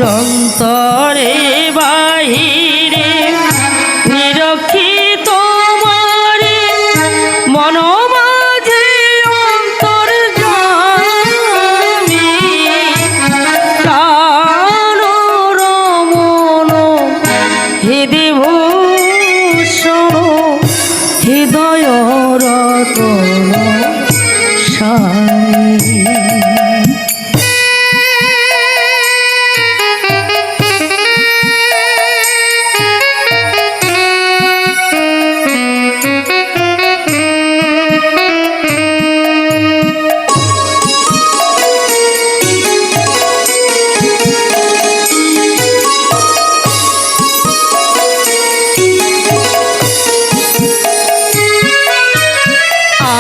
অন্তরে বাহিরে নিরক্ষিত মারে মন মাঝে অন্তর জামি প্রাণ রমণ হৃদি ভূষণ হৃদয় রতন স্বামী।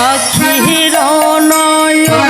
আখির নয়ন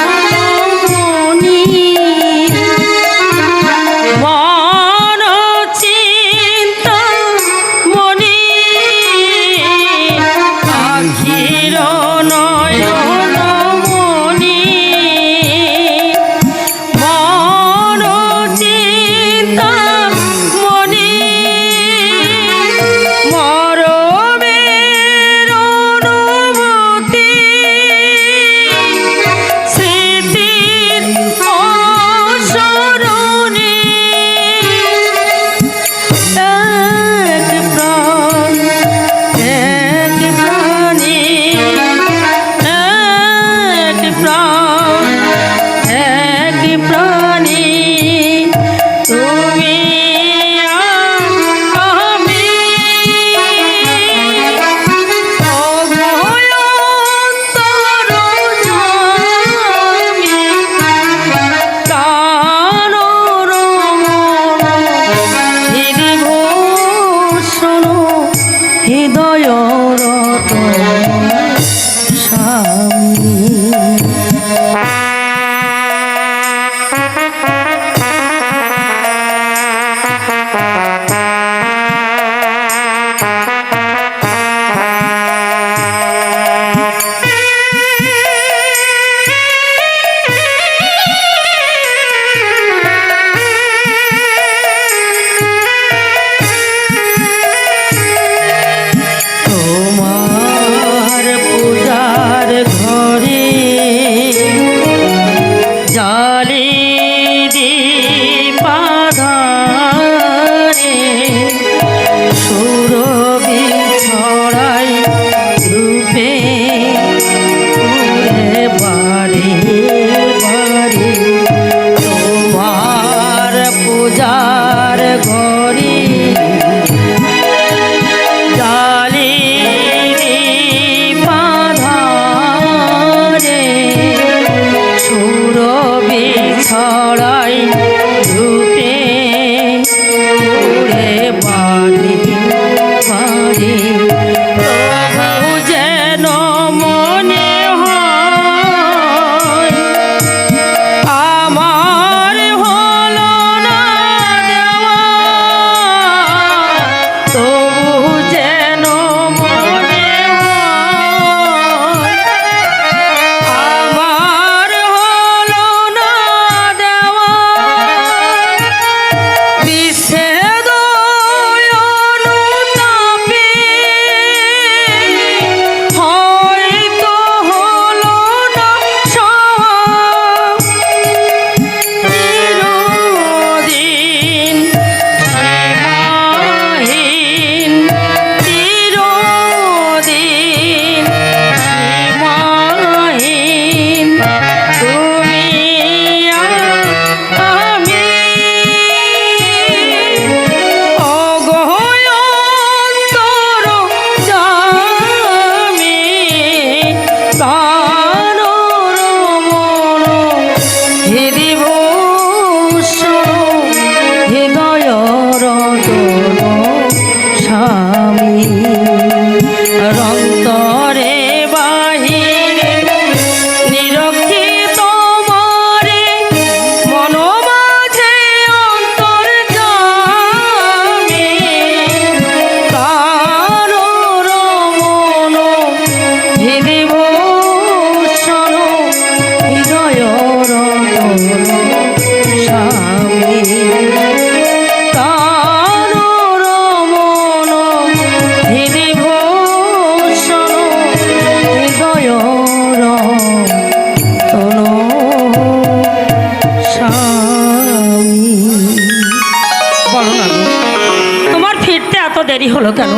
দেরি হলো কেন?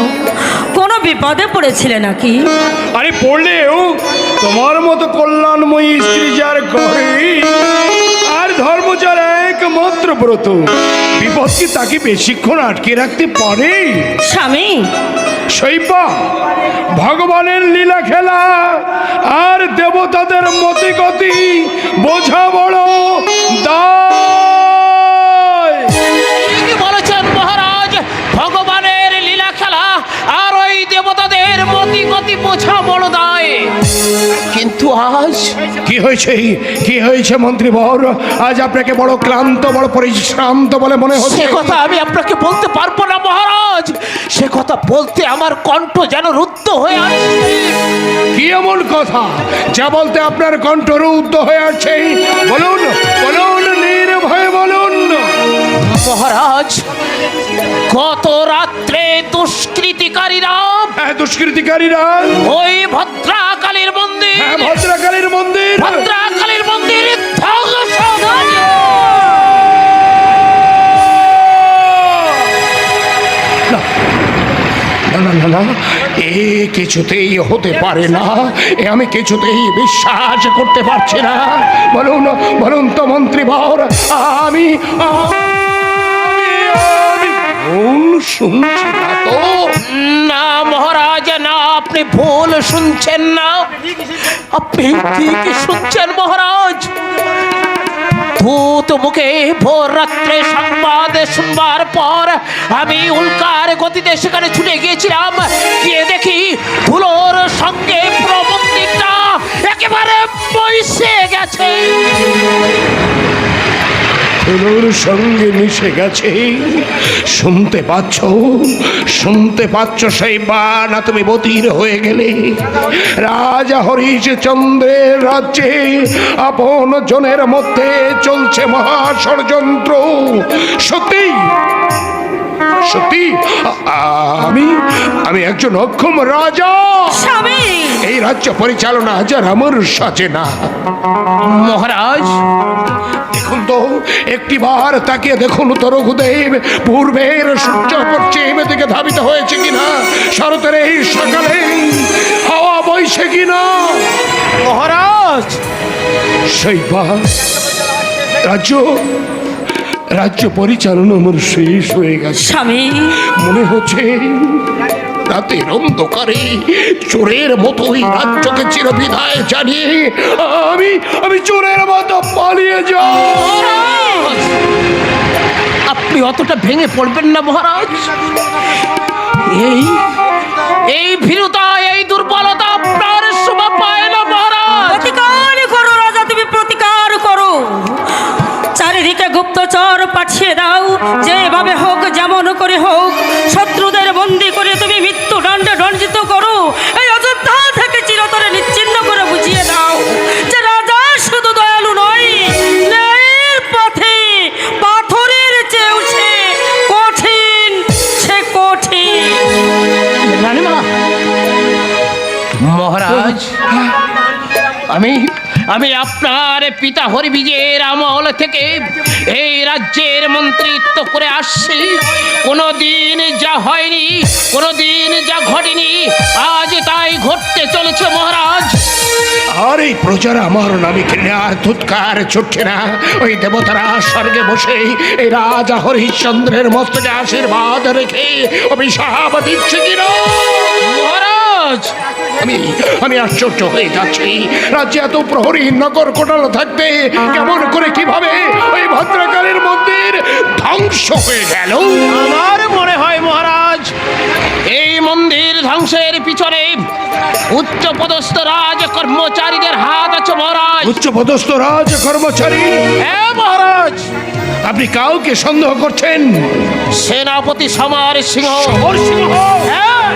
কোনো বিপদে পড়েছিলে নাকি? আরে পড়লেও তোমার মতো কল্যাণময়ী স্ত্রী যার ঘরে আর ধর্মচার একমাত্র ব্রত, বিপদ কি তাকে বেশিক্ষণ আটকে রাখতে পারে? স্বামী, শৈবা, ভগবানের লীলা খেলা আর দেবতাদের মতি গতি বোঝা বড় দায়। কি বলেছেন মহারাজ? ভগবানের লীলা খেলা আর ওই দেবতাদের মতি গতি বোঝা বড় দায়। কিন্তু আজ কি হয়েছে মন্ত্রী বর? আজ আপনাকে বড় ক্লান্ত, বড় পরিশ্রান্ত বলে মনে হচ্ছে। সে কথা আমি আপনাকে বলতে পারবো না মহারাজ। সে কথা বলতে আমার কণ্ঠ যেন রুদ্ধ হয়ে আছে। কি এমন কথা যা বলতে আপনার কণ্ঠ রুদ্ধ হয়ে আছে? বলুন বলুন, নির্ভয়ে বলুন। মহারাজ, গত রাত্রে দুষ্কৃতিকারীরা ওই ভদ্রাকালীর মন্দির ভদ্রাকালীর মন্দির ধ্বংস না, এ কিছুতেই হতে পারে না। এ আমি কিছুতেই বিশ্বাস করতে পারছি না। বলুন বলুন তো মন্ত্রী বর, আমি ভুল শুনছি না তো? না মহারাজ, না, আপনি ভুল শুনছেন না। আপনি ঠিকই শুনছেন মহারাজ। ভূত মুখে ভোর রাত্রে সংবাদ শুনবার পর আমি উল্কার গতিতে সেখানে ছুটে গিয়েছিলাম। গিয়ে দেখি ধুলোর সঙ্গে পুরো মন্দিরটা একেবারে বইসে গেছে। ধুলোর সঙ্গে মিশে গেছে। শুনতে পাচ্ছ সেই বানা, তুমি বধির হয়ে গেলে। রাজা হরিশচন্দ্রের রাজ্যে আপন জনের মধ্যে চলছে মহা ষড়যন্ত্র। সত্যি আমি একজন অক্ষম রাজা। স্বামী, এই রাজ্য পরিচালনা যার আমার সাজে না। মহারাজ, দেখুন তো, একটিবার তাকিয়ে দেখুন তো রঘুদেব, পূর্বের সূর্য পশ্চিম দিকে ধাবিত হয়েছে কিনা, শরতের এই সকালে হাওয়া বইছে কিনা। মহারাজ, শৈবা, রাজ্য পরিচালনা আমার শেষ হয়ে গেছে। স্বামী, মনে হচ্ছে রাতের অন্ধকারে চোরের মতোই রাজ্যকে চিরবিদায় জানিয়ে আমি চোরের মতো পালিয়ে যাই। আপনি অতটা ভেঙে পড়বেন না মহারাজ। এই ভীরুতা, এই দুর্বলতা আপনার শোভা পায় না মহারাজ। প্রতিকার করো রাজা, তুমি প্রতিকার করো। চারিদিকে গুপ্তচর পাঠিয়ে দাও, যেভাবে হোক যেমন করে হোক শত্রুদের বন্দী করে তুমি মৃত্যুদণ্ডে দণ্ডিত করো। এই অযোধ্যা থেকে চিরতরে নিশ্চিহ্ন করে বুঝিয়ে দাও যে রাজা শুধু দয়ালু নয়, ন্যায়ের পথে পাথরের চেয়েও সে কঠিন। রানীমা, মহারাজ, আমি আপনার পিতা হরিবিজয়ের আমল থেকে এই রাজ্যের মন্ত্রিত্ব করে আসছি। কোনোদিন যা হয়নি, কোনোদিন যা ঘটেনি, আজ তাই ঘটতে চলেছে মহারাজ। আর এই প্রজারা আমার নামে ঘৃণা ধুৎকার ছুটছে না। ওই দেবতারা স্বর্গে বসে এই রাজা হরিশ্চন্দ্রের মস্তকে আশীর্বাদ রেখে অভিশাপ দিচ্ছে কিনা। মহারাজ, আমি আশ্চর্য হয়ে যাচ্ছি। রাজ্যে এত প্রহরী নগর কোটাল থাকতে কেমন করে কিভাবে ওই ভদ্রকালীর মন্দির ধ্বংস হয়ে গেল? আমার মনে হয় মহারাজ, এই মন্দির ধ্বংসের পিছনে উচ্চপদস্থ রাজ কর্মচারীদের হাত আছে মহারাজ। উচ্চপদস্থ রাজ কর্মচারী? হ্যাঁ মহারাজ। আপনি কাউকে সন্দেহ করছেন? সেনাপতি সমর সিংহ। হ্যাঁ,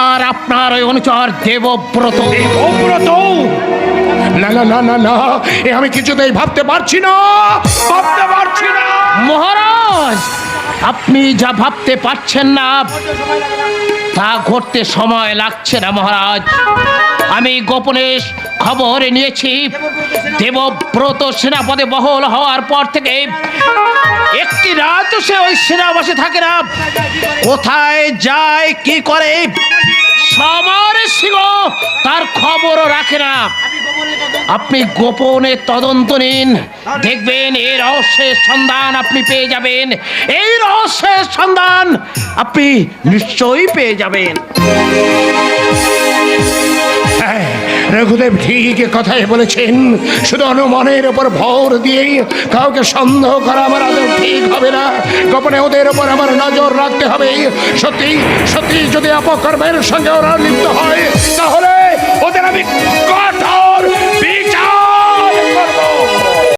আর আপনার ওই অনুচর দেবব্রত। না না না না না, এ আমি কিছুতেই ভাবতে পারছি না। মহারাজ, আপনি যা ভাবতে পারছেন না তা ঘটতে সময় লাগছে না মহারাজ। আমি গোপনে খবর নিয়েছি, দেবব্রত সেনাপদে বহল হওয়ার পর থেকে একটি রাত সে ওই সেনাবাসে থাকে না। কোথায় যায়, কি করে, সমর সিংহ তার খবরও রাখে না। আপনি গোপনে তদন্ত নিন, দেখবেন এই রহস্যের সন্ধান আপনি পেয়ে যাবেন। এই রহস্যের সন্ধান আপনি নিশ্চয়ই পেয়ে যাবেন। হ্যাঁ, রঘুদেব ঠিক কথাই বলেছেন। শুধু অনুমানের উপর ভর দিয়েই কাউকে সন্দেহ করা আমার আদৌ ঠিক হবে না। গোপনে ওদের উপর আমার নজর রাখতে হবে। সত্যি সত্যি যদি অপকর্মের সঙ্গে ওরা লিপ্ত হয়, তাহলে ওদের আমি কঠোর